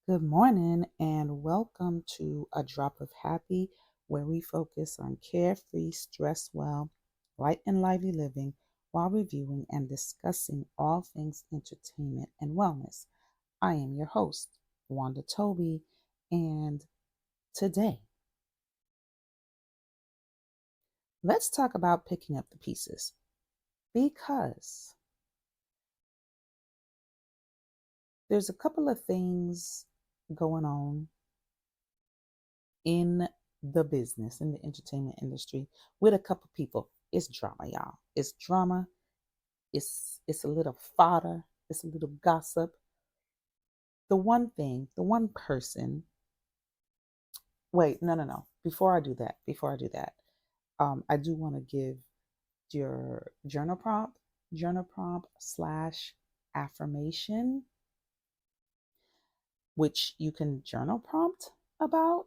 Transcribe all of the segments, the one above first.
Good morning and welcome to A Drop of Happy, where we focus on carefree, stress well, light and lively living while reviewing and discussing all things entertainment and wellness. I am your host, Wanda Toby, and today, let's talk about picking up the pieces because there's a couple of things going on in the business, in the entertainment industry, with a couple people. It's drama, y'all. It's drama. It's a little fodder. It's a little gossip. The one thing, the one person. Wait, no. Before I do that, I do want to give your journal prompt slash affirmation, which you can journal prompt about.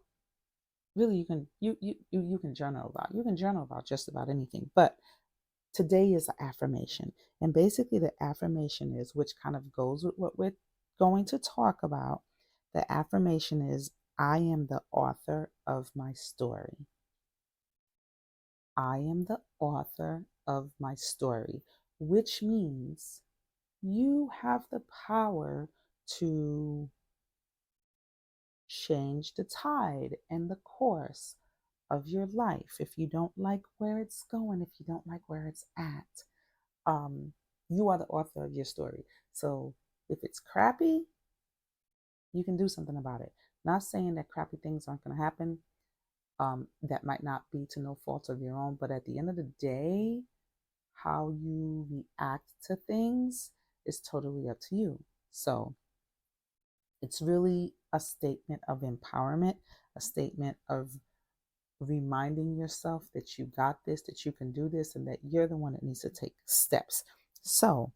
Really, you can journal about. You can journal about just about anything, but today is an affirmation. And basically, the affirmation is, which kind of goes with what we're going to talk about. The affirmation is, I am the author of my story. I am the author of my story, which means you have the power to change the tide and the course of your life. If you don't like where it's going, if you don't like where it's at, um, you are the author of your story. So if it's crappy, you can do something about it. Not saying that crappy things aren't going to happen. That might not be to no fault of your own, but at the end of the day, how you react to things is totally up to you. So it's really a statement of empowerment, a statement of reminding yourself that you got this, that you can do this, and that you're the one that needs to take steps. So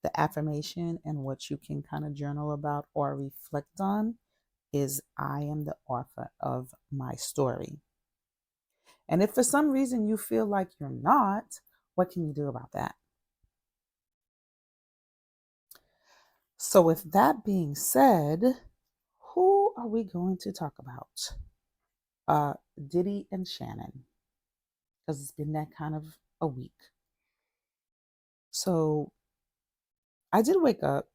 the affirmation and what you can kind of journal about or reflect on is, I am the author of my story. And if for some reason you feel like you're not, what can you do about that? So, with that being said, who are we going to talk about? Diddy and Shannon, because it's been that kind of a week. So, I did wake up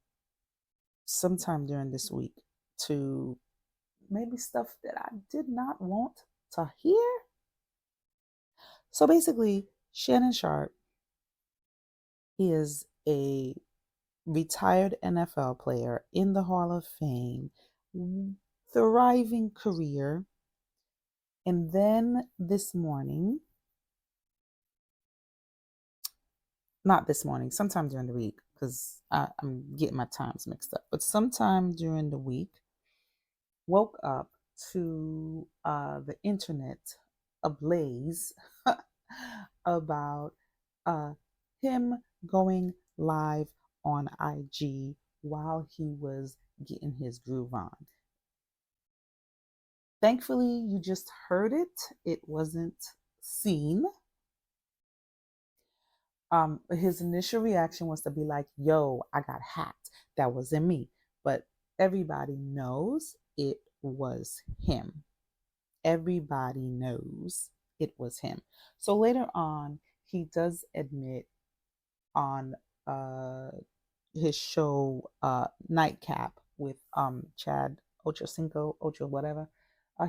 sometime during this week to maybe stuff that I did not want to hear. So basically, Shannon Sharp, he is a retired NFL player in the Hall of Fame, thriving career. And then this morning, not this morning, sometime during the week, because I'm getting my times mixed up, but sometime during the week, woke up to the internet ablaze about uh, him going live on IG while he was getting his groove on. Thankfully, you just heard it, it wasn't seen. His initial reaction was to be like, yo, I got hacked. That wasn't me. But everybody knows it was him. Everybody knows it was him. So later on, he does admit on uh, his show Nightcap with Chad Ocho whatever.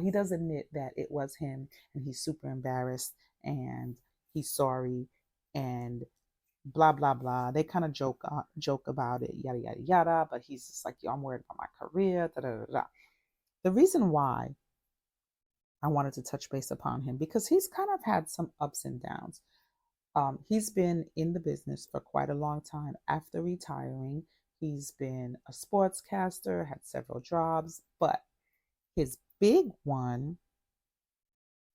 He does admit that it was him, and he's super embarrassed, and he's sorry, and blah blah blah. They kind of joke about it, yada yada yada. But he's just like, yo, I'm worried about my career. Da, da, da, da. The reason why I wanted to touch base upon him, because he's kind of had some ups and downs. He's been in the business for quite a long time. After retiring, he's been a sportscaster, had several jobs, but his big one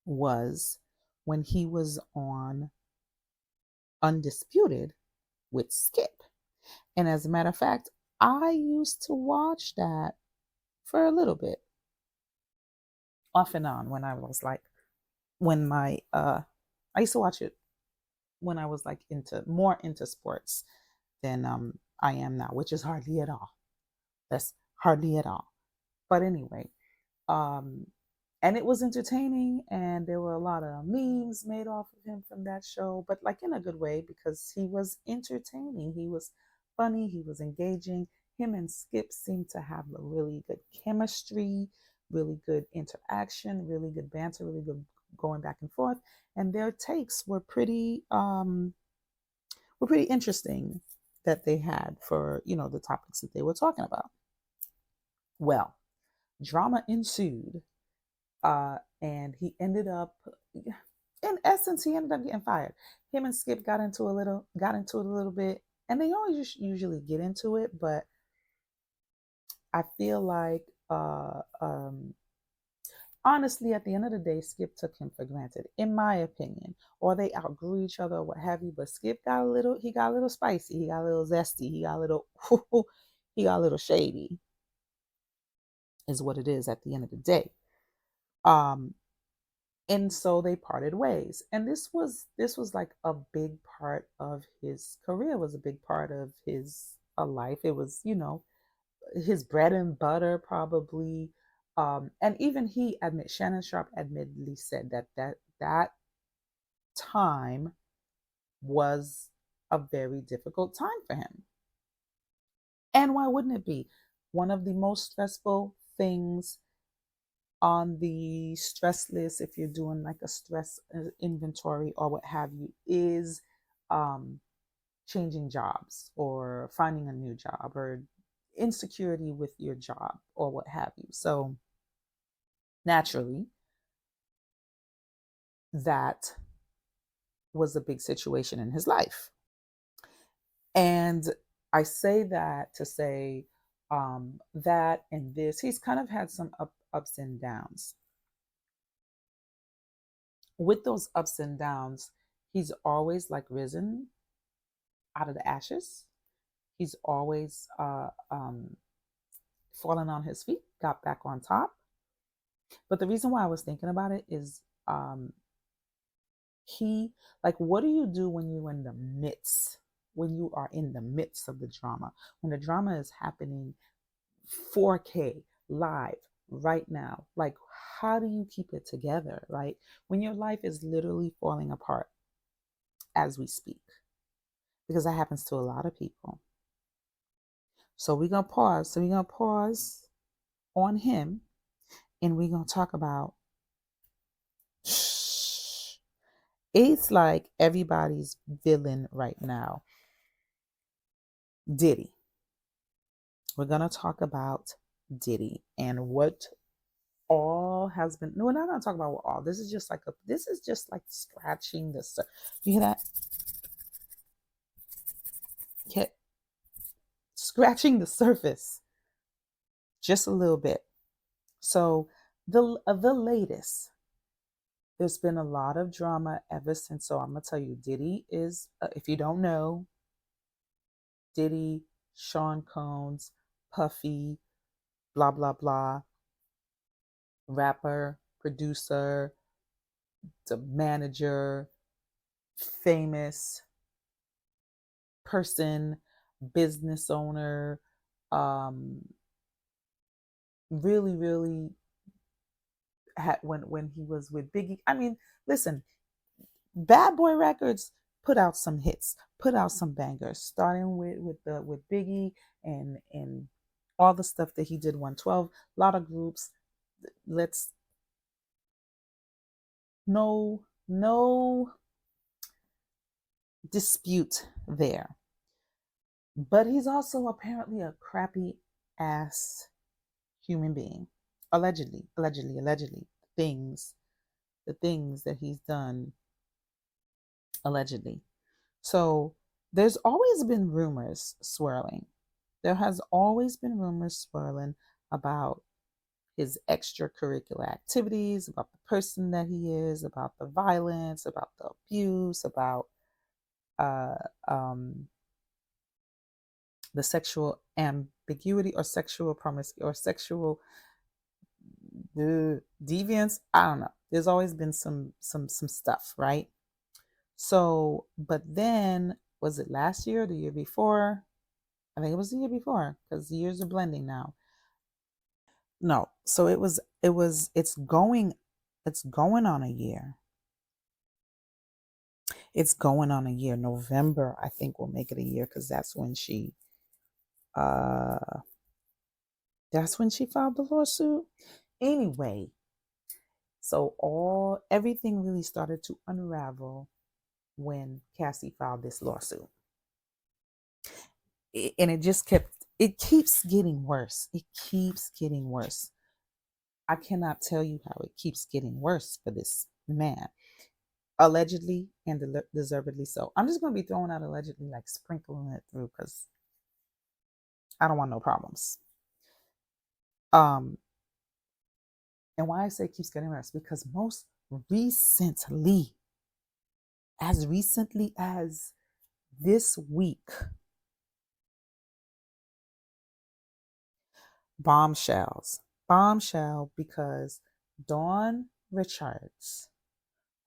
was when he was on Undisputed with Skip. And as a matter of fact, I used to watch that for a little bit, off and on, when I was like, when my, I used to watch it when I was like more into sports than I am now, which is hardly at all. That's hardly at all. But anyway, um, and it was entertaining, and there were a lot of memes made off of him from that show, but like in a good way because he was entertaining, he was funny, he was engaging. Him and Skip seemed to have a really good chemistry, really good interaction, really good banter, really good going back and forth, and their takes were pretty interesting that they had for the topics that they were talking about. Well, drama ensued, and he ended up, in essence, he ended up getting fired. Him and Skip got into it a little bit, and they always usually get into it, but I feel like, honestly, at the end of the day, Skip took him for granted, in my opinion, or they outgrew each other, or what have you. But Skip he got a little spicy, he got a little zesty, he got a little, he got a little shady, is what it is at the end of the day. Um, and so they parted ways, and this was like a big part of his career, was a big part of his life. It was his bread and butter, probably. And even Shannon Sharp admittedly said that time was a very difficult time for him. And why wouldn't it be? One of the most stressful things on the stress list, if you're doing like a stress inventory or what have you, is um, changing jobs or finding a new job or insecurity with your job or what have you. So naturally, that was a big situation in his life. And I say that to say that and this, he's kind of had some ups and downs. With those ups and downs, he's always like risen out of the ashes. He's always fallen on his feet, got back on top. But the reason why I was thinking about it is he, like, what do you do when you're in the midst, when you are in the midst of the drama, when the drama is happening 4K live right now? Like, how do you keep it together, right? When your life is literally falling apart as we speak, because that happens to a lot of people. So we're going to pause. So we're going to pause on him, and we're going to talk about, it's like everybody's villain right now, Diddy. We're going to talk about Diddy and what all has been. No, we're not going to talk about what all. This is just like scratching the surface. You hear that? Okay. Scratching the surface just a little bit. So the latest, there's been a lot of drama ever since. So I'm gonna tell you, Diddy is, if you don't know, Diddy, Sean Combs, Puffy, blah blah blah, rapper, producer, the manager, famous person, business owner, um, really, really had when he was with Biggie. I mean, listen, Bad Boy Records put out some hits, put out some bangers, starting with Biggie and all the stuff that he did. 112, a lot of groups. Let's no dispute there. But he's also apparently a crappy ass human being. Allegedly, things, the things that he's done, allegedly. So there's always been rumors swirling. There has always been rumors swirling about his extracurricular activities, about the person that he is, about the violence, about the abuse, about uh, um, the sexual ambiguity or sexual promiscuity or sexual deviance. I don't know. There's always been some stuff, right? So, but then was it last year or the year before? I think it was the year before because the years are blending now. No. So it's going on a year. It's going on a year. November, I think, will make it a year because uh that's when she filed the lawsuit. Anyway, so all everything really started to unravel when Cassie filed this lawsuit. And it keeps getting worse. It keeps getting worse. I cannot tell you how it keeps getting worse for this man. Allegedly and deservedly so. I'm just going to be throwing out allegedly, like sprinkling it through because I don't want no problems. Um, and why I say it keeps getting worse because most recently, as recently as this week, bombshell because Dawn Richards,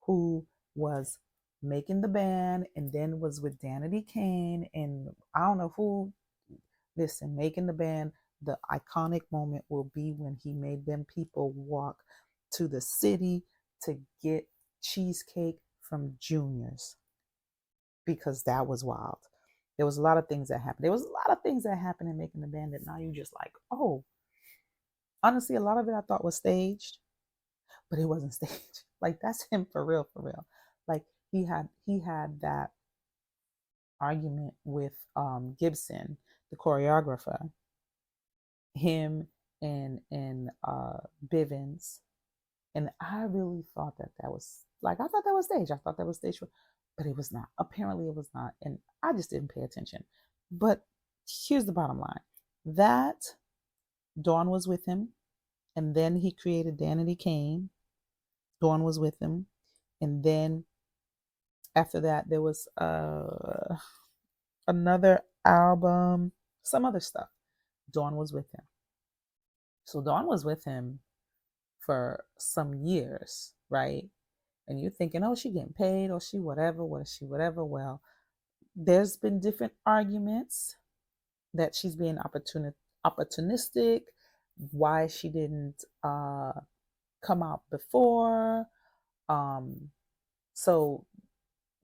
who was making the band and then was with Danity Kane and I don't know who. Listen, making the band, the iconic moment will be when he made them people walk to the city to get cheesecake from Junior's because that was wild. There was a lot of things that happened. There was a lot of things that happened in making the band that now you just like, oh, honestly, a lot of it I thought was staged, but it wasn't staged. Like that's him for real, for real. Like he had that argument with Gibson, the choreographer, him and Bivens, and I really thought that was like I thought that was staged. I thought that was staged, but it was not. Apparently, it was not, and I just didn't pay attention. But here's the bottom line: that Dawn was with him, and then he created Danity Kane. Dawn was with him, and then after that, there was another album, some other stuff. Dawn was with him. So Dawn was with him for some years, right? And you're thinking, oh, she getting paid, or she whatever, what is she whatever. Well, there's been different arguments that she's being opportunistic, why she didn't come out before. Um, so,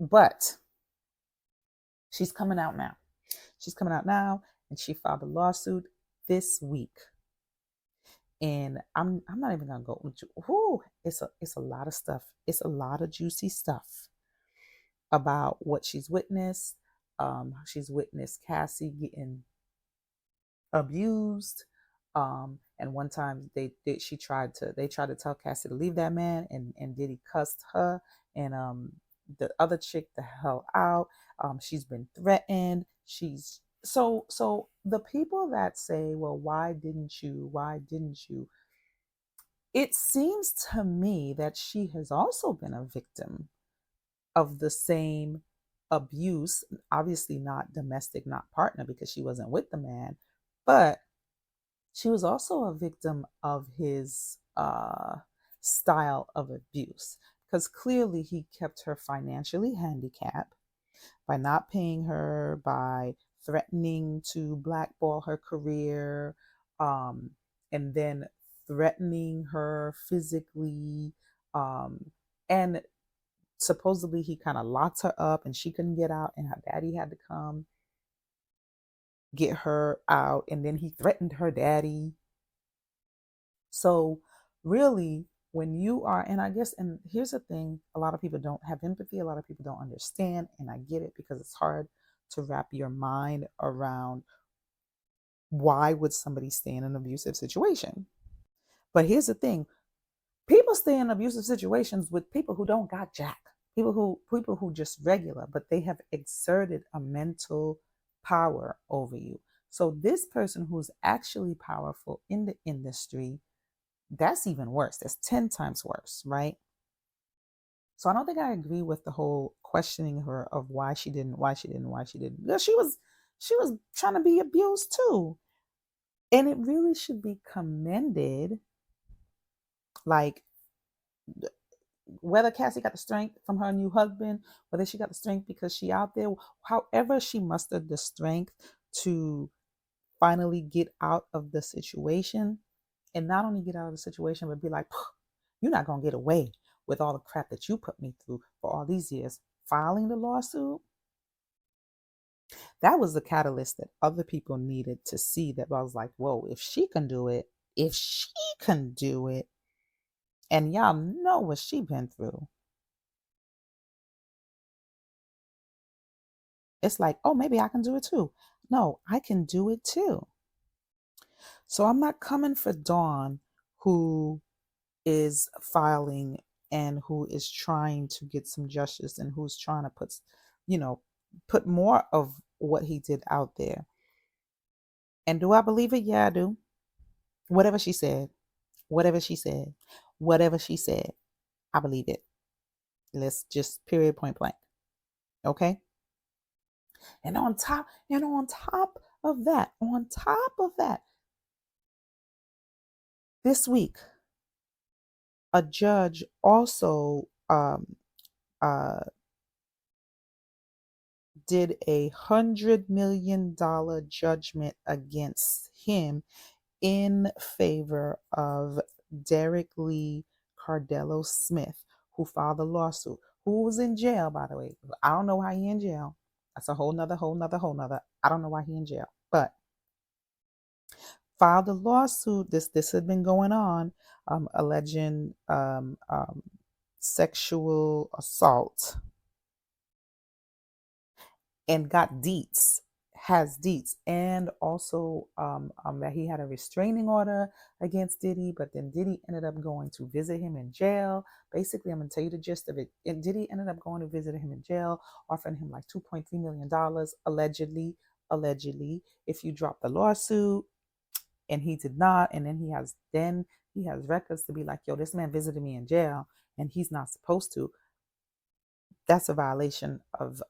but she's coming out now. She's coming out now, and she filed a lawsuit this week. And I'm not even gonna go into. Whoo, it's a lot of stuff. It's a lot of juicy stuff about what she's witnessed. She's witnessed Cassie getting abused. And one time they tried to tell Cassie to leave that man, and Diddy cussed her and the other chick the hell out. She's been threatened. She's so the people that say, well, why didn't you? Why didn't you? It seems to me that she has also been a victim of the same abuse, obviously not domestic, not partner, because she wasn't with the man, but she was also a victim of his style of abuse because clearly he kept her financially handicapped by not paying her, by threatening to blackball her career, um, and then threatening her physically. And supposedly he kind of locked her up and she couldn't get out, and her daddy had to come get her out, and then he threatened her daddy. So really, when you are, and I guess, and here's the thing, a lot of people don't have empathy, a lot of people don't understand, and I get it because it's hard to wrap your mind around why would somebody stay in an abusive situation. But here's the thing, people stay in abusive situations with people who don't got jack, people who just regular, but they have exerted a mental power over you. So this person who's actually powerful in the industry, that's even worse. That's 10 times worse, right? So I don't think I agree with the whole questioning her of why she didn't. Because she was trying to be abused too. And it really should be commended, like whether Cassie got the strength from her new husband, whether she got the strength because she out there, however she mustered the strength to finally get out of the situation and not only get out of the situation, but be like, you're not going to get away with all the crap that you put me through for all these years. Filing the lawsuit, that was the catalyst that other people needed to see. That I was like, whoa, if she can do it, if she can do it, and y'all know what she been through, it's like, oh, maybe I can do it too. No, I can do it too. So I'm not coming for Dawn, who is filing and who is trying to get some justice and who's trying to put, put more of what he did out there. And do I believe it? Yeah, I do. Whatever she said, whatever she said, whatever she said, I believe it. Let's just period, point blank. Okay. And on top of that, this week, a judge also uh, did $100 million judgment against him in favor of Derek Lee Cardello Smith, who filed a lawsuit, who was in jail, by the way. I don't know why he in jail. That's a whole nother. I don't know why he in jail, but filed a lawsuit. This had been going on, alleging sexual assault, and got deets, has deets, and also that he had a restraining order against Diddy, but then Diddy ended up going to visit him in jail. Basically, I'm going to tell you the gist of it. And Diddy ended up going to visit him in jail, offering him like $2.3 million, allegedly, if you drop the lawsuit. And he did not. And then he has records to be like, yo, this man visited me in jail and he's not supposed to. That's a violation of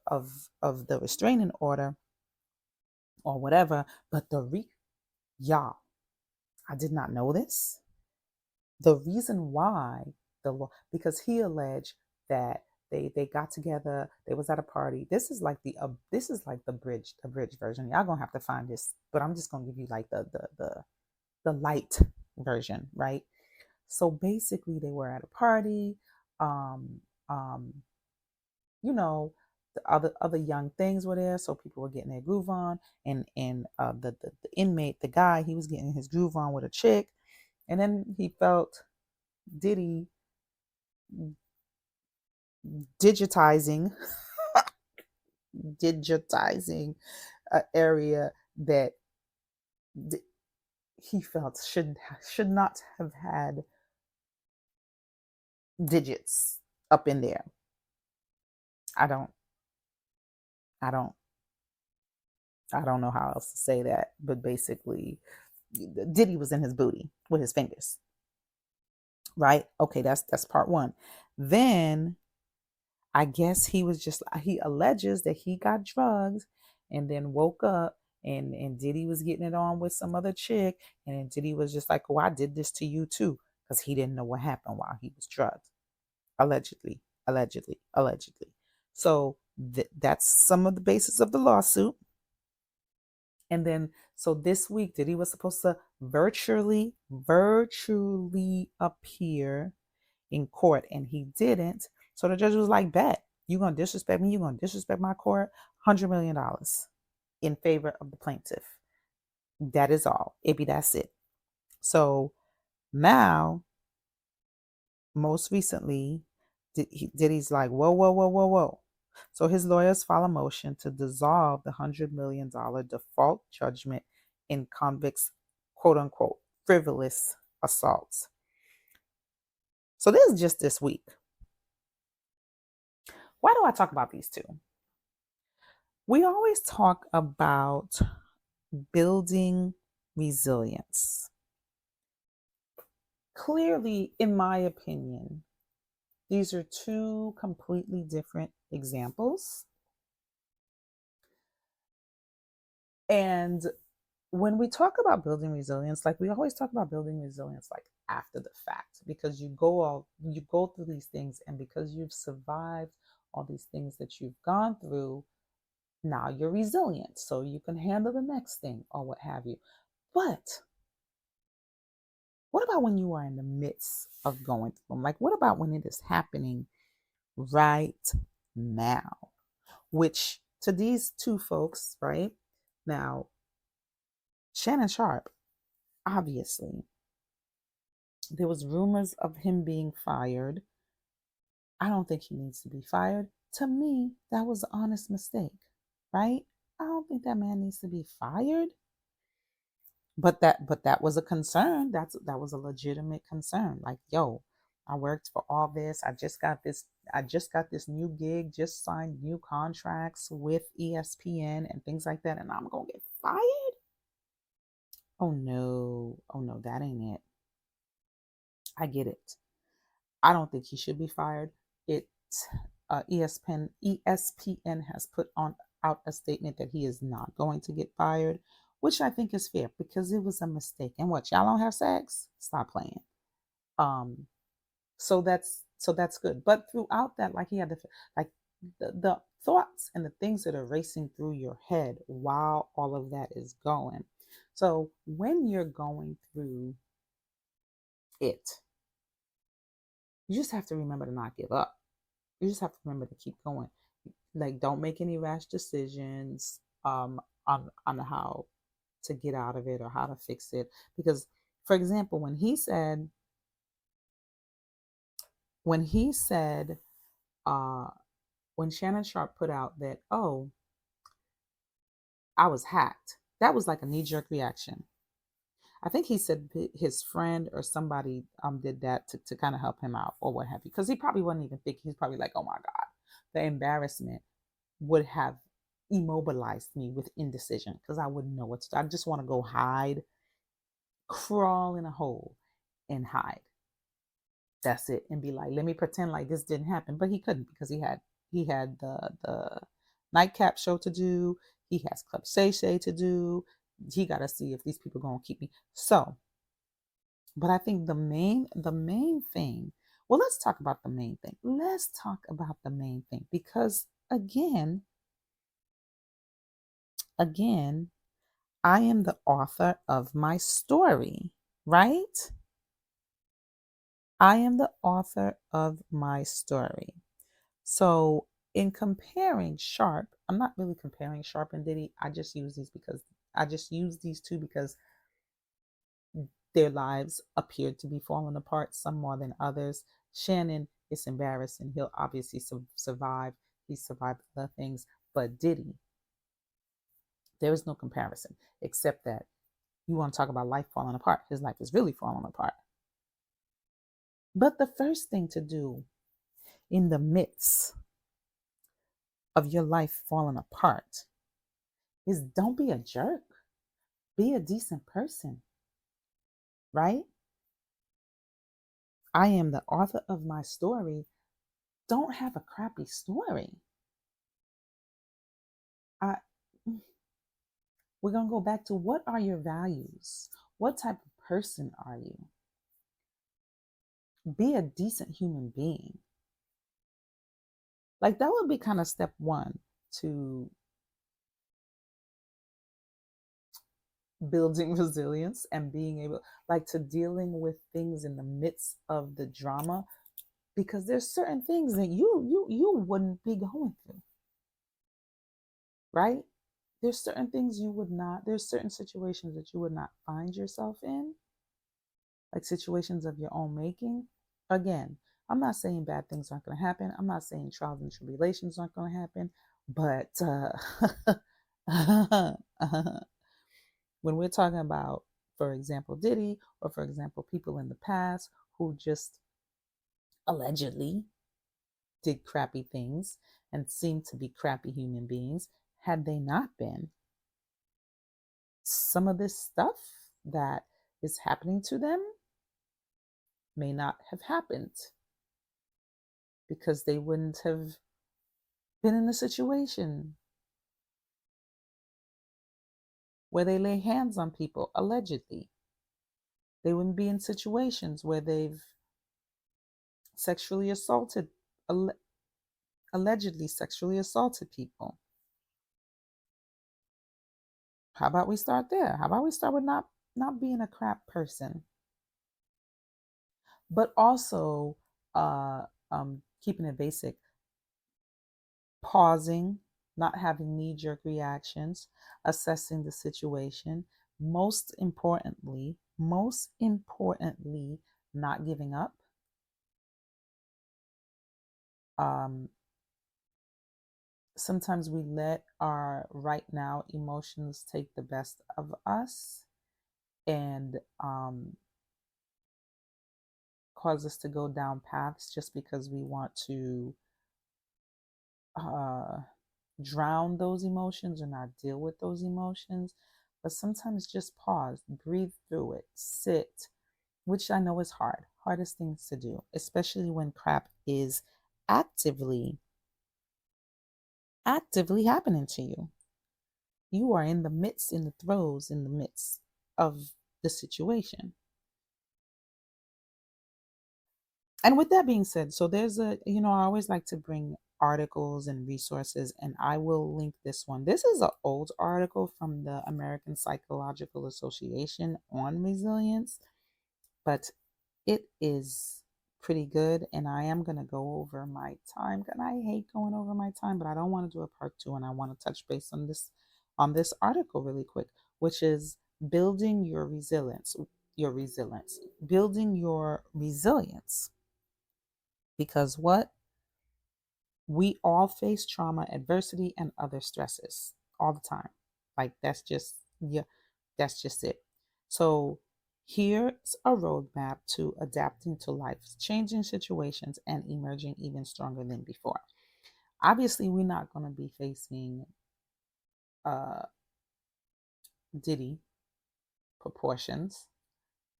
the restraining order or whatever. But y'all, I did not know this. The reason why the law, because he alleged that they got together, they was at a party. This is like the bridge version. Y'all gonna have to find this, but I'm just gonna give you like the light version, right? So basically, they were at a party. Um, um, the other young things were there, so people were getting their groove on, and the inmate, the guy, he was getting his groove on with a chick, and then he felt Diddy digitizing digitizing an area that he felt should not have had digits up in there. I don't I don't I don't know how else to say that, but basically, Diddy was in his booty with his fingers, right? Okay, that's part one. Then I guess he alleges that he got drugs and then woke up and Diddy was getting it on with some other chick, and then Diddy was just like, "Oh, I did this to you too," because he didn't know what happened while he was drugged, allegedly, allegedly. So that's some of the basis of the lawsuit. And then, so this week, Diddy was supposed to virtually appear in court, and he didn't. So the judge was like, bet, you're going to disrespect me, you're going to disrespect my court, $100 million in favor of the plaintiff. That is all. That's it. So now, most recently, Diddy's like, whoa, whoa, whoa, whoa, whoa. So his lawyers file a motion to dissolve the $100 million default judgment in convicts' quote unquote frivolous assaults. So this is just this week. Why do I talk about these two? We always talk about building resilience. Clearly, in my opinion, these are two completely different examples. And when we talk about building resilience, like we always talk about building resilience like after the fact, because you go through these things, and because you've survived all these things that you've gone through, now you're resilient, so you can handle the next thing or what have you. But what about when you are in the midst of going through them? Like, what about when it is happening right now? Which to these two folks, right now, Shannon Sharp, obviously, there was rumors of him being fired. I don't think he needs to be fired. To me, that was an honest mistake, right? I don't think that man needs to be fired. But that was a concern. That was a legitimate concern. Like, yo, I worked for all this. I just got this new gig, just signed new contracts with ESPN and things like that, and I'm gonna get fired? Oh no. Oh no, that ain't it. I get it. I don't think he should be fired. It ESPN has put on out a statement that he is not going to get fired, which I think is fair because it was a mistake. And what, y'all don't have sex? Stop playing. Um, so that's good. But throughout that, like he had like the thoughts and the things that are racing through your head while all of that is going. So when you're going through it, you just have to remember to not give up. You just have to remember to keep going. Like, don't make any rash decisions on how to get out of it or how to fix it. Because, for example, when he said uh when Shannon Sharp put out that, oh, I was hacked, that was like a knee-jerk reaction. I think he said his friend or somebody did that to kind of help him out or what have you. Because he probably wasn't even thinking. He's probably like, oh my God, the embarrassment would have immobilized me with indecision because I wouldn't know what to do. I just want to go hide, crawl in a hole and hide. That's it. And be like, let me pretend like this didn't happen. But he couldn't because he had the nightcap show to do. He has Club Shay Shay to do. He got to see if these people gonna keep me. So, but I think the main thing. Well, let's talk about the main thing. Let's talk about the main thing because again, I am the author of my story, right? I am the author of my story. So, in comparing Sharp, I'm not really comparing Sharp and Diddy. I just use these two because their lives appeared to be falling apart, some more than others. Shannon, it's embarrassing. He'll obviously survive. He survived other things. But Diddy, there is no comparison, except that you want to talk about life falling apart. His life is really falling apart. But the first thing to do in the midst of your life falling apart is don't be a jerk. Be a decent person, right? I am the author of my story. Don't have a crappy story. I we're going to go back to what are your values? What type of person are you? Be a decent human being. Like that would be kind of step one to building resilience and being able like to dealing with things in the midst of the drama because there's certain things that you wouldn't be going through, right? There's certain things you would not, there's certain situations that you would not find yourself in, like situations of your own making. Again, I'm not saying bad things aren't going to happen. I'm not saying trials and tribulations aren't going to happen, but when we're talking about, for example, Diddy, or for example, people in the past who just allegedly did crappy things and seemed to be crappy human beings, had they not been, some of this stuff that is happening to them may not have happened because they wouldn't have been in a situation where they lay hands on people allegedly. They wouldn't be in situations where they've sexually assaulted, allegedly sexually assaulted people. How about we start there? How about we start with not being a crap person? but also uh, keeping it basic, pausing, not having knee jerk reactions, assessing the situation. Most importantly, not giving up. Um, Sometimes we let our right now emotions take the best of us and cause us to go down paths just because we want to uh, drown those emotions or not deal with those emotions. But sometimes just pause, breathe through it, sit, which I know is hard, hardest things to do, especially when crap is actively, actively happening to you. You are in the midst, in the throes, in the midst of the situation. And with that being said, so there's I always like to bring articles and resources, and I will link this one. This is an old article from the American Psychological Association on resilience, but it is pretty good. And I am going to go over my time, and I hate going over my time, but I don't want to do a part two, and I want to touch base on this article really quick, which is building your resilience, building your resilience. Because what? We all face trauma, adversity, and other stresses all the time. Like yeah, that's just it. So here's a roadmap to adapting to life's changing situations and emerging even stronger than before. Obviously, we're not going to be facing uh, Diddy proportions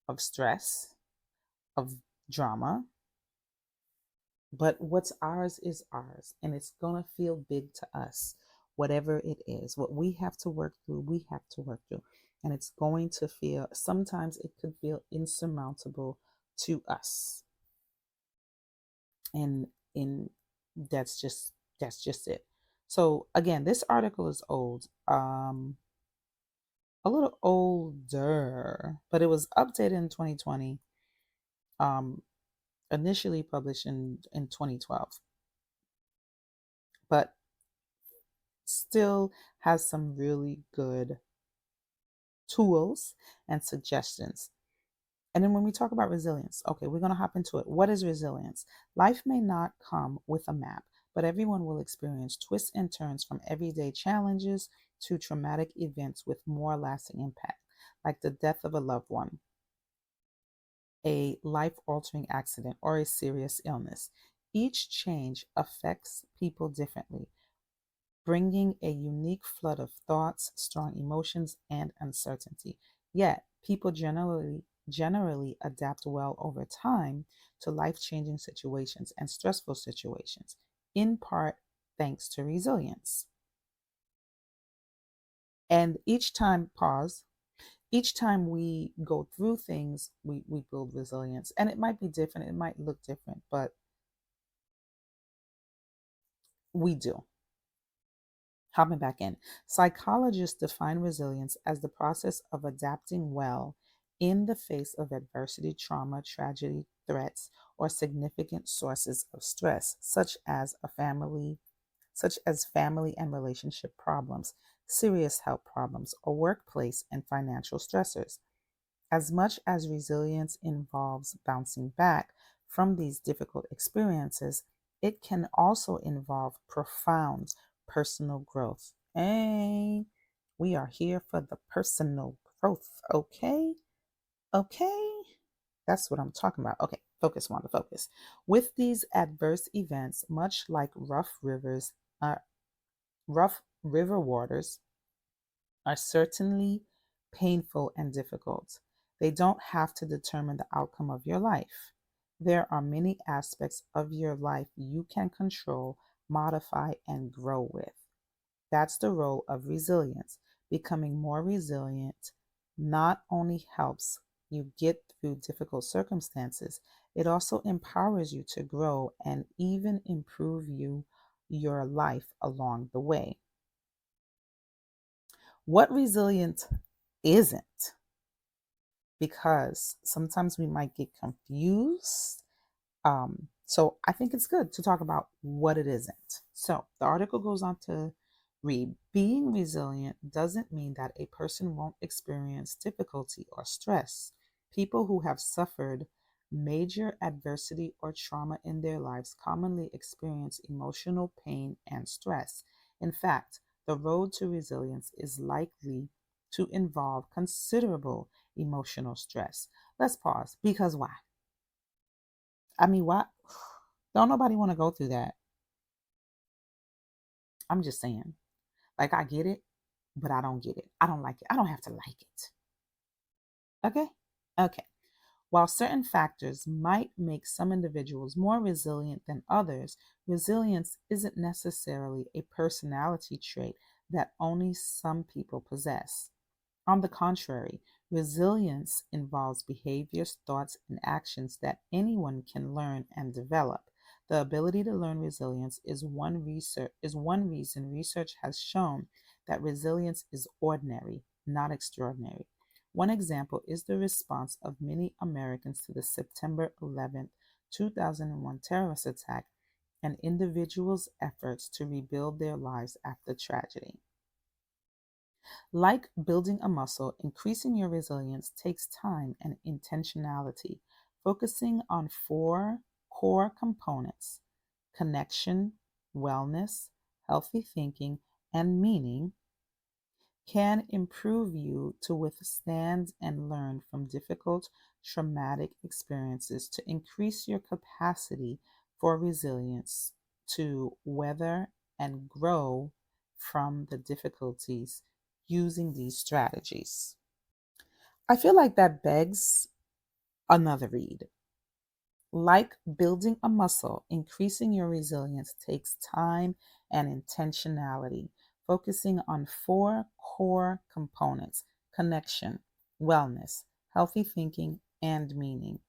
of stress, of drama, but what's ours is ours, and it's going to feel big to us. Whatever it is, what we have to work through, we have to work through. And it's going to feel, sometimes it could feel insurmountable to us. And in that's just it. So again, this article is old, a little older, but it was updated in 2020, um, initially published in 2012. But still has some really good tools and suggestions. And then when we talk about resilience, okay, we're going to hop into it. What is resilience? Life may not come with a map, but everyone will experience twists and turns, from everyday challenges to traumatic events with more lasting impact, like the death of a loved one, a life altering accident, or a serious illness. Each change affects people differently, bringing a unique flood of thoughts, strong emotions, and uncertainty. Yet, people generally adapt well over time to life-changing situations and stressful situations, in part thanks to resilience. And each time we go through things, we build resilience. And it might be different, it might look different, but we do. Hopping back in. Psychologists define resilience as the process of adapting well in the face of adversity, trauma, tragedy, threats, or significant sources of stress, such as family and relationship problems, serious health problems, or workplace and financial stressors. As much as resilience involves bouncing back from these difficult experiences, it can also involve profound personal growth. Hey, we are here for the personal growth, okay? Okay? That's what I'm talking about. Okay, focus, Wanda, focus. With these adverse events, much like rough river waters, are certainly painful and difficult. They don't have to determine the outcome of your life. There are many aspects of your life you can control, modify, and grow with. That's the role of resilience. Becoming more resilient not only helps you get through difficult circumstances, it also empowers you to grow and even improve your life along the way. What resilience isn't? because sometimes we might get confused. So I think it's good to talk about what it isn't. So the article goes on to read, being resilient doesn't mean that a person won't experience difficulty or stress. People who have suffered major adversity or trauma in their lives commonly experience emotional pain and stress. In fact, the road to resilience is likely to involve considerable emotional stress. Let's pause, because why? I mean, why? Don't nobody want to go through that. I'm just saying. Like, I get it, but I don't get it. I don't like it. I don't have to like it. Okay? Okay. While certain factors might make some individuals more resilient than others, resilience isn't necessarily a personality trait that only some people possess. On the contrary, resilience involves behaviors, thoughts, and actions that anyone can learn and develop. The ability to learn resilience is one reason research has shown that resilience is ordinary, not extraordinary. One example is the response of many Americans to the September 11th, 2001 terrorist attack and individuals' efforts to rebuild their lives after tragedy. Like building a muscle, increasing your resilience takes time and intentionality, focusing on four core components: connection, wellness, healthy thinking, and meaning can improve you to withstand and learn from difficult, traumatic experiences to increase your capacity for resilience to weather and grow from the difficulties using these strategies. I feel like that begs another read. Like building a muscle, increasing your resilience takes time and intentionality, focusing on four core components: connection, wellness, healthy thinking, and meaning.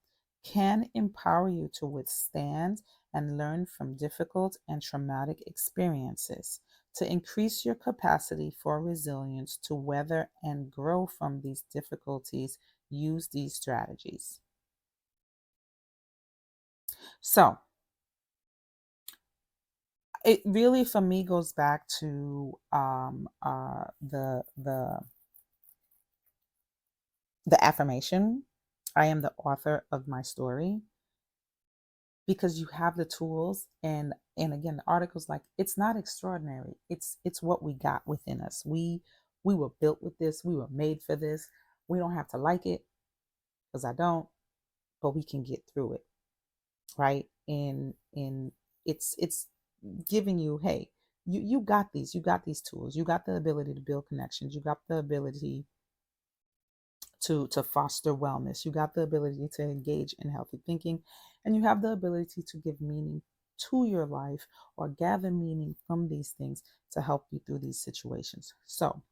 Can empower you to withstand and learn from difficult and traumatic experiences, to increase your capacity for resilience to weather and grow from these difficulties. Use these strategies. So, it really for me goes back to the affirmation, I am the author of my story, because you have the tools. And again, the article's like, it's not extraordinary, it's what we got within us. We were built with this, we were made for this. We don't have to like it, because I don't, but we can get through it, right? And it's giving you, hey, you got these, you got these tools, you got the ability to build connections, you got the ability to foster wellness, you got the ability to engage in healthy thinking, and you have the ability to give meaning to your life or gather meaning from these things to help you through these situations. So,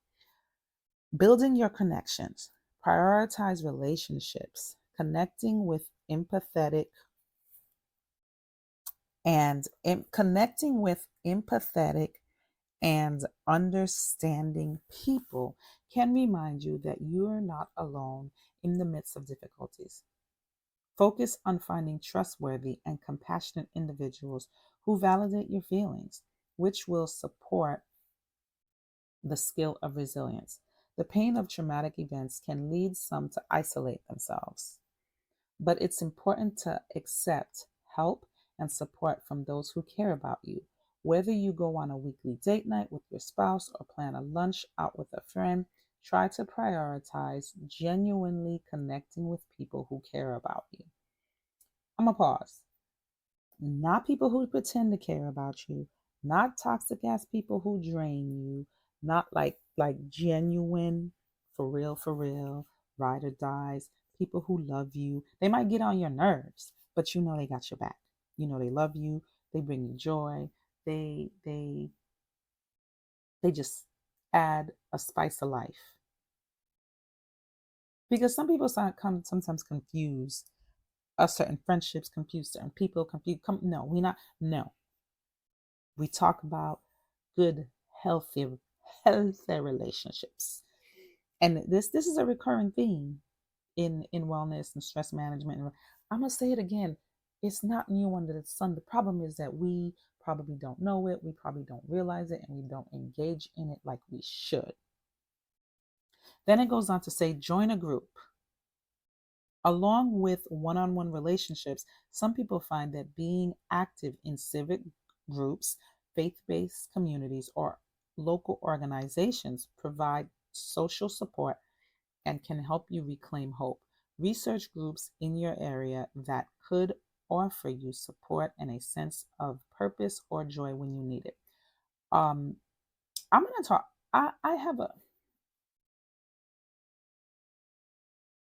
building your connections, prioritize relationships, connecting with empathetic and understanding people can remind you that you're not alone in the midst of difficulties. Focus on finding trustworthy and compassionate individuals who validate your feelings, which will support the skill of resilience. The pain of traumatic events can lead some to isolate themselves, but it's important to accept help and support from those who care about you. Whether you go on a weekly date night with your spouse or plan a lunch out with a friend, try to prioritize genuinely connecting with people who care about you. I'm going to pause. Not people who pretend to care about you, not toxic ass people who drain you, not like genuine, for real, ride or dies, people who love you. They might get on your nerves, but you know they got your back. You know they love you, they bring you joy. They just add a spice of life. Because some people sometimes confuse certain friendships, confuse certain people, no, we not, no. We talk about good, healthy relationships. And this is a recurring theme in wellness and stress management. And I'm gonna say it again. It's not new under the sun. The problem is that we probably don't know it, we probably don't realize it, and we don't engage in it like we should. Then it goes on to say, join a group. Along with one-on-one relationships, some people find that being active in civic groups, faith-based communities, or local organizations provide social support and can help you reclaim hope. Research groups in your area that could offer you support and a sense of purpose or joy when you need it. Um, I'm going to talk. I have a,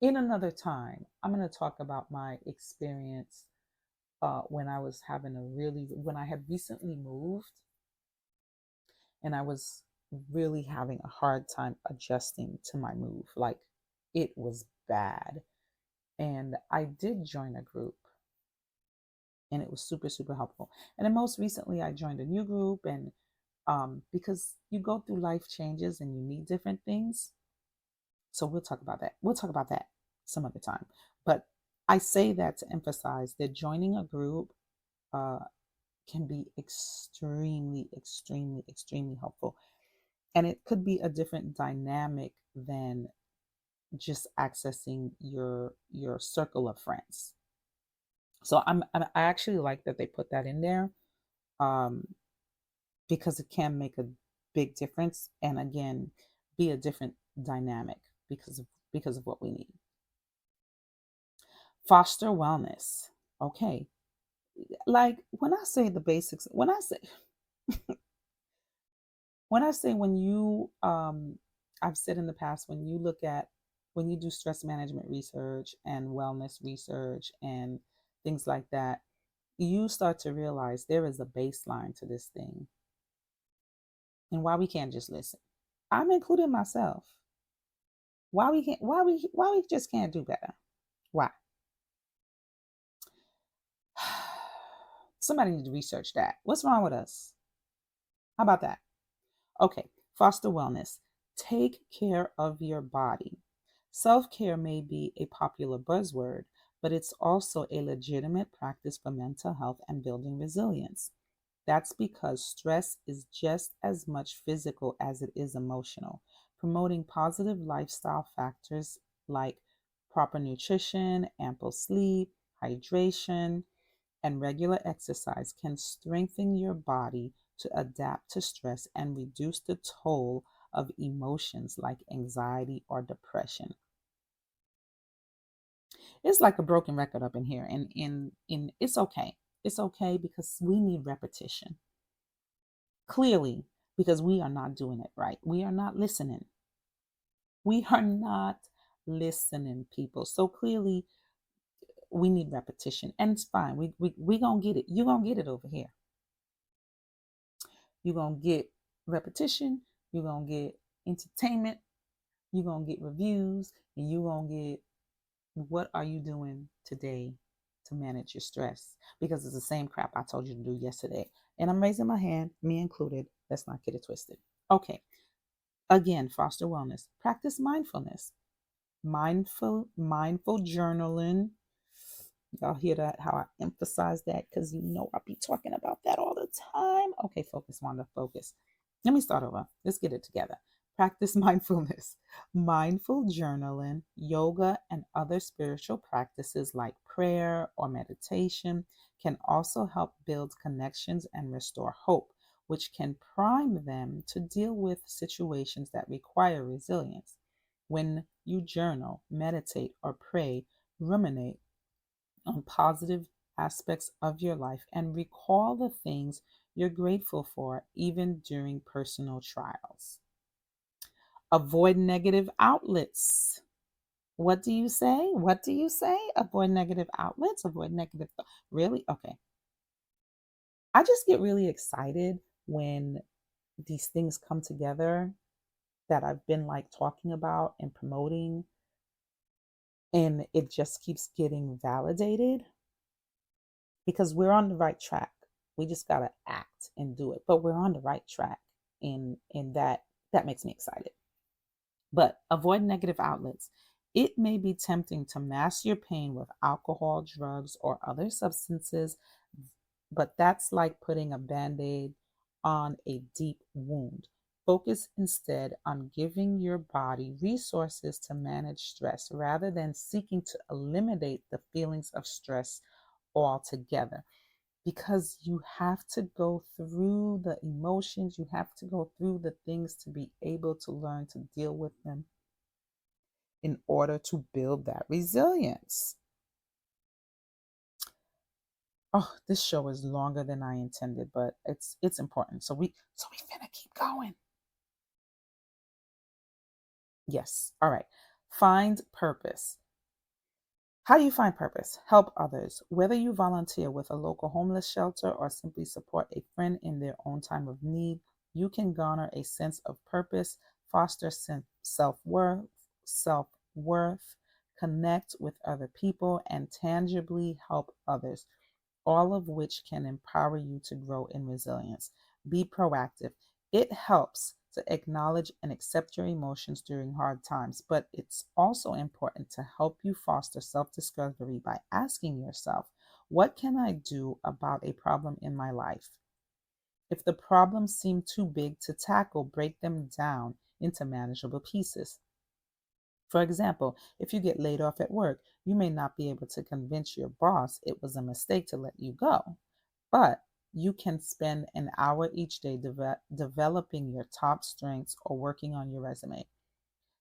in another time, I'm going to talk about my experience when I was having when I had recently moved and I was really having a hard time adjusting to my move. Like it was bad. And I did join a group and it was super, super helpful. And then most recently, I joined a new group and because you go through life changes and you need different things. So we'll talk about that. We'll talk about that some other time. But I say that to emphasize that joining a group uh, can be extremely, extremely, extremely helpful. And it could be a different dynamic than just accessing your circle of friends. So I actually like that they put that in there um, because it can make a big difference and again be a different dynamic because of what we need. Foster wellness. Okay. Like when I say the basics, when you I've said in the past when you look at when you do stress management research and wellness research and things like that, you start to realize there is a baseline to this thing and why we can't just listen. I'm including myself. Why we just can't do better? Why? Somebody needs to research that. What's wrong with us? How about that? Okay, foster wellness. Take care of your body. Self care may be a popular buzzword, but it's also a legitimate practice for mental health and building resilience. That's because stress is just as much physical as it is emotional. Promoting positive lifestyle factors like proper nutrition, ample sleep, hydration, and regular exercise can strengthen your body to adapt to stress and reduce the toll of emotions like anxiety or depression. It's like a broken record up in here and in it's okay. It's okay because we need repetition. Clearly, because we are not doing it right. We are not listening. We are not listening, people. So clearly we need repetition. And it's fine. We gonna get it. You're gonna get it over here. You're going to get repetition, you're going to get entertainment, you're going to get reviews, and you're going to get what are you doing today to manage your stress? Because it's the same crap I told you to do yesterday. And I'm raising my hand, me included. Let's not get it twisted. Okay. Again, foster wellness. Practice mindfulness. Mindful journaling. Y'all hear that? How I emphasize that because I be talking about that all the time. Okay, focus, Wanda, focus. Let me start over. Let's get it together. Practice mindfulness. Mindful journaling, yoga, and other spiritual practices like prayer or meditation can also help build connections and restore hope, which can prime them to deal with situations that require resilience. When you journal, meditate, or pray, ruminate on positive aspects of your life and recall the things you're grateful for, even during personal trials. Avoid negative outlets. What do you say? What do you say? Avoid negative outlets? Avoid negative. Really? Okay. I just get really excited when these things come together that I've been like talking about and promoting, and it just keeps getting validated because we're on the right track. We just gotta act and do it. But we're on the right track. In that makes me excited. But avoid negative outlets. It may be tempting to mask your pain with alcohol, drugs, or other substances, but that's like putting a band aid on a deep wound. Focus instead on giving your body resources to manage stress rather than seeking to eliminate the feelings of stress altogether. Because you have to go through the emotions, you have to go through the things to be able to learn to deal with them in order to build that resilience. Oh, this show is longer than I intended, but it's important. So we finna keep going. Yes. All right. Find purpose. How do you find purpose? Help others. Whether you volunteer with a local homeless shelter or simply support a friend in their own time of need, you can garner a sense of purpose, foster self-worth, connect with other people, and tangibly help others, all of which can empower you to grow in resilience. Be proactive. It helps to acknowledge and accept your emotions during hard times, but it's also important to help you foster self discovery by asking yourself, what can I do about a problem in my life? If the problems seem too big to tackle, break them down into manageable pieces. For example, if you get laid off at work, you may not be able to convince your boss it was a mistake to let you go, but you can spend an hour each day developing your top strengths or working on your resume.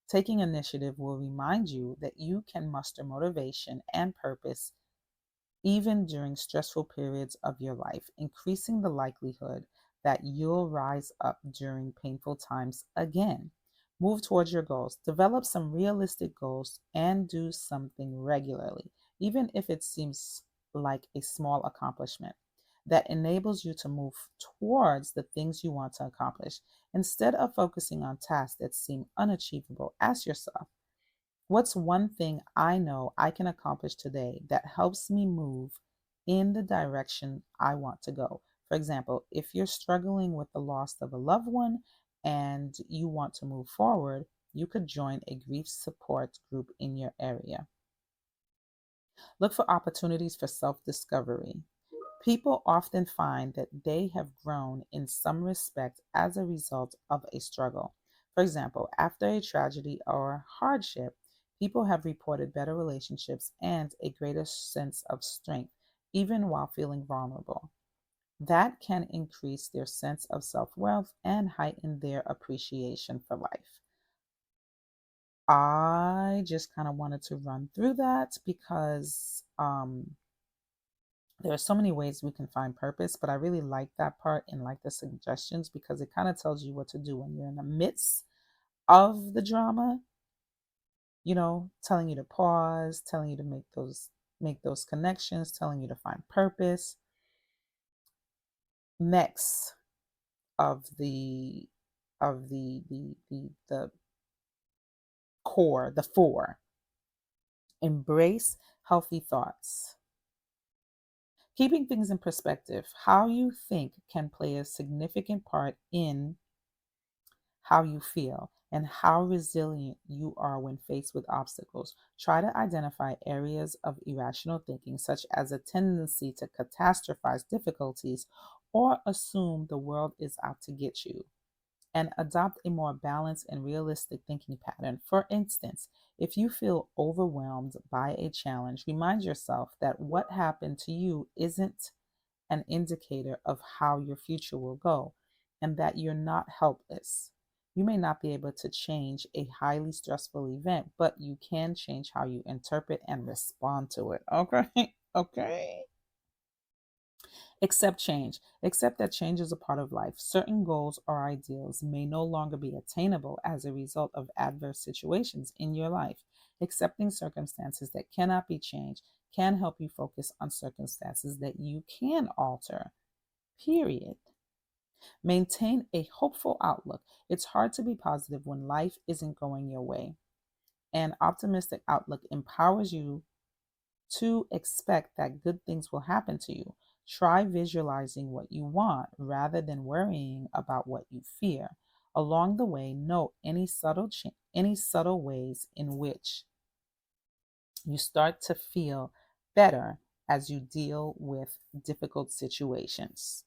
Taking initiative will remind you that you can muster motivation and purpose even during stressful periods of your life, increasing the likelihood that you'll rise up during painful times again. Move towards your goals. Develop some realistic goals and do something regularly, even if it seems like a small accomplishment that enables you to move towards the things you want to accomplish. Instead of focusing on tasks that seem unachievable, ask yourself, what's one thing I know I can accomplish today that helps me move in the direction I want to go? For example, if you're struggling with the loss of a loved one and you want to move forward, you could join a grief support group in your area. Look for opportunities for self discovery. People often find that they have grown in some respect as a result of a struggle. For example, after a tragedy or hardship, people have reported better relationships and a greater sense of strength, even while feeling vulnerable. That can increase their sense of self worth and heighten their appreciation for life. I just kind of wanted to run through that because there are so many ways we can find purpose, but I really like that part and like the suggestions because it kind of tells you what to do when you're in the midst of the drama, telling you to pause, telling you to make those connections, telling you to find purpose. Next of the core, the four, embrace healthy thoughts. Keeping things in perspective, how you think can play a significant part in how you feel, and how resilient you are when faced with obstacles. Try to identify areas of irrational thinking, such as a tendency to catastrophize difficulties or assume the world is out to get you, and adopt a more balanced and realistic thinking pattern. For instance, if you feel overwhelmed by a challenge, remind yourself that what happened to you isn't an indicator of how your future will go, and that you're not helpless. You may not be able to change a highly stressful event, but you can change how you interpret and respond to it. Okay. Okay. Accept change. Accept that change is a part of life. Certain goals or ideals may no longer be attainable as a result of adverse situations in your life. Accepting circumstances that cannot be changed can help you focus on circumstances that you can alter. Period. Maintain a hopeful outlook. It's hard to be positive when life isn't going your way. An optimistic outlook empowers you to expect that good things will happen to you. Try visualizing what you want rather than worrying about what you fear. Along the way, note any subtle ways in which You start to feel better as you deal with difficult situations.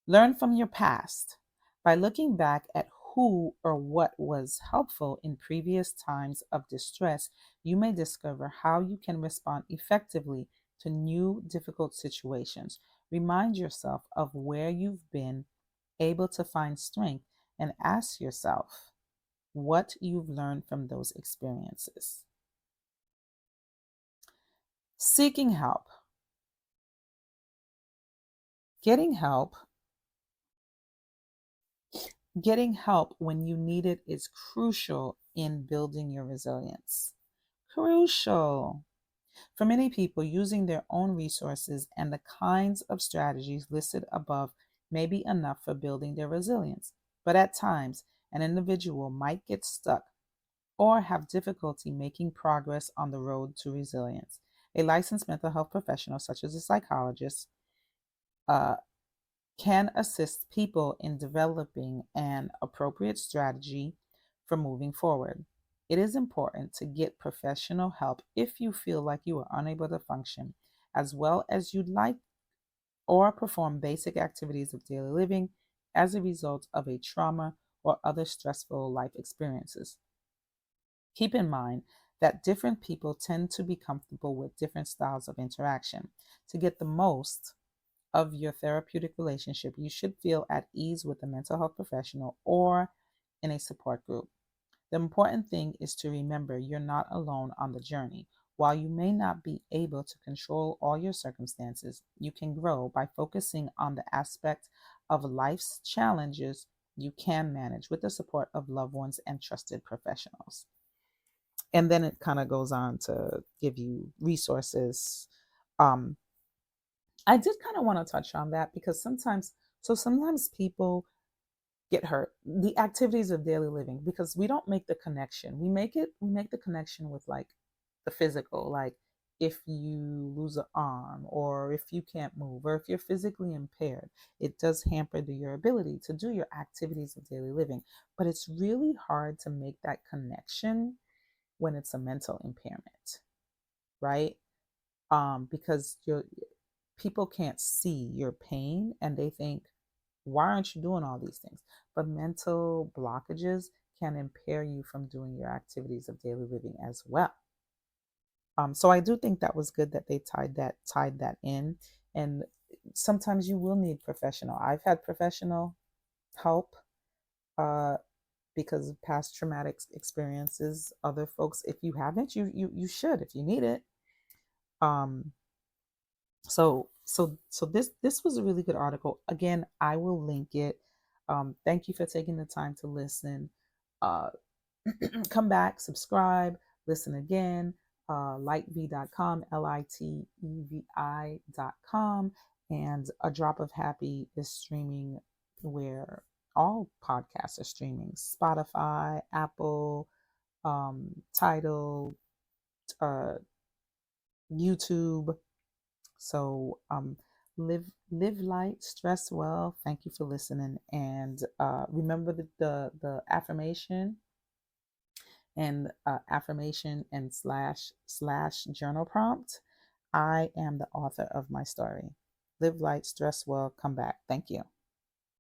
Learn from your past. By looking back at who or what was helpful in previous times of distress, you may discover how you can respond effectively to new difficult situations. Remind yourself of where you've been able to find strength and ask yourself what you've learned from those experiences. Seeking help. Getting help Getting help when you need it is crucial in building your resilience. Crucial. For many people, using their own resources and the kinds of strategies listed above may be enough for building their resilience. But at times, an individual might get stuck or have difficulty making progress on the road to resilience. A licensed mental health professional, such as a psychologist, uh, can assist people in developing an appropriate strategy for moving forward. It is important to get professional help if you feel like you are unable to function as well as you'd like or perform basic activities of daily living as a result of a trauma or other stressful life experiences. Keep in mind that different people tend to be comfortable with different styles of interaction. To get the most of your therapeutic relationship, you should feel at ease with a mental health professional or in a support group. The important thing is to remember you're not alone on the journey. While you may not be able to control all your circumstances, you can grow by focusing on the aspect of life's challenges you can manage with the support of loved ones and trusted professionals. And then it kind of goes on to give you resources. Um, I did kind of want to touch on that because sometimes people get hurt. The activities of daily living, because we don't make the connection. We make the connection with like the physical, like if you lose an arm or if you can't move or if you're physically impaired, it does hamper your ability to do your activities of daily living. But it's really hard to make that connection when it's a mental impairment, right? Because people can't see your pain and they think, why aren't you doing all these things? But mental blockages can impair you from doing your activities of daily living as well. So I do think that was good that they tied that in. And sometimes you will need professional. I've had professional help uh, because of past traumatic experiences. Other folks, if you haven't, you should if you need it. Um, so this was a really good article. Again, I will link it. Thank you for taking the time to listen. Uh, come back, subscribe, listen again. Lightevi.com, LITEVI.com, and A Drop of Happy is streaming where all podcasts are streaming: Spotify, Apple, Tidal, uh, YouTube. So live light, stress well. Thank you for listening, and remember the affirmation and slash journal prompt. I am the author of my story. Live light, stress well. Come back. Thank you.